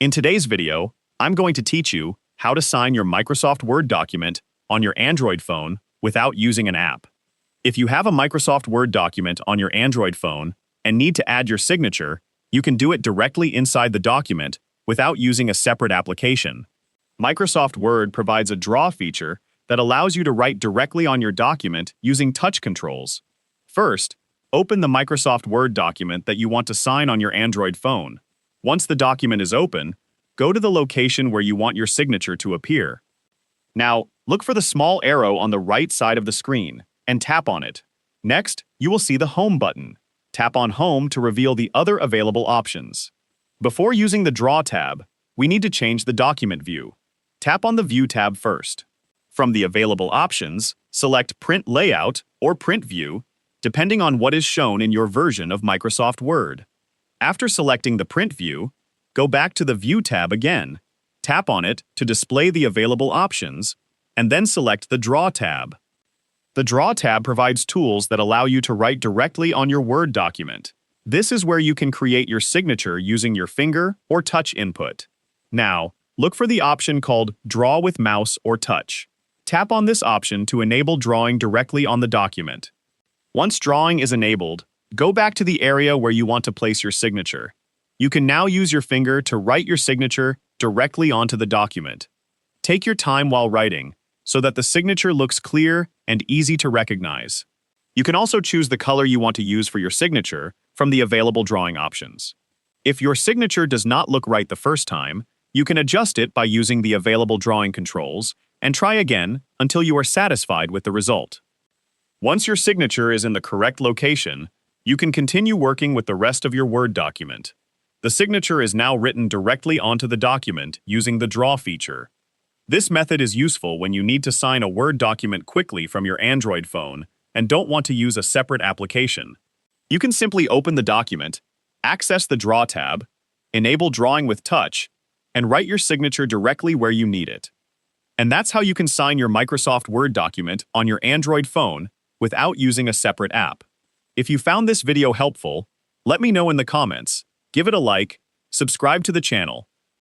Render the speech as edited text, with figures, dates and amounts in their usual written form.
In today's video, I'm going to teach you how to sign your Microsoft Word document on your Android phone without using an app. If you have a Microsoft Word document on your Android phone and need to add your signature, you can do it directly inside the document without using a separate application. Microsoft Word provides a draw feature that allows you to write directly on your document using touch controls. First, open the Microsoft Word document that you want to sign on your Android phone. Once the document is open, go to the location where you want your signature to appear. Now, look for the small arrow on the right side of the screen and tap on it. Next, you will see the Home button. Tap on Home to reveal the other available options. Before using the Draw tab, we need to change the document view. Tap on the View tab first. From the available options, select Print Layout or Print View, depending on what is shown in your version of Microsoft Word. After selecting the Print View, go back to the View tab again. Tap on it to display the available options, and then select the Draw tab. The Draw tab provides tools that allow you to write directly on your Word document. This is where you can create your signature using your finger or touch input. Now, look for the option called Draw with Mouse or Touch. Tap on this option to enable drawing directly on the document. Once drawing is enabled, go back to the area where you want to place your signature. You can now use your finger to write your signature directly onto the document. Take your time while writing, so that the signature looks clear and easy to recognize. You can also choose the color you want to use for your signature from the available drawing options. If your signature does not look right the first time, you can adjust it by using the available drawing controls and try again until you are satisfied with the result. Once your signature is in the correct location, you can continue working with the rest of your Word document. The signature is now written directly onto the document using the Draw feature. This method is useful when you need to sign a Word document quickly from your Android phone and don't want to use a separate application. You can simply open the document, access the Draw tab, enable drawing with touch, and write your signature directly where you need it. And that's how you can sign your Microsoft Word document on your Android phone without using a separate app. If you found this video helpful, let me know in the comments, give it a like, subscribe to the channel,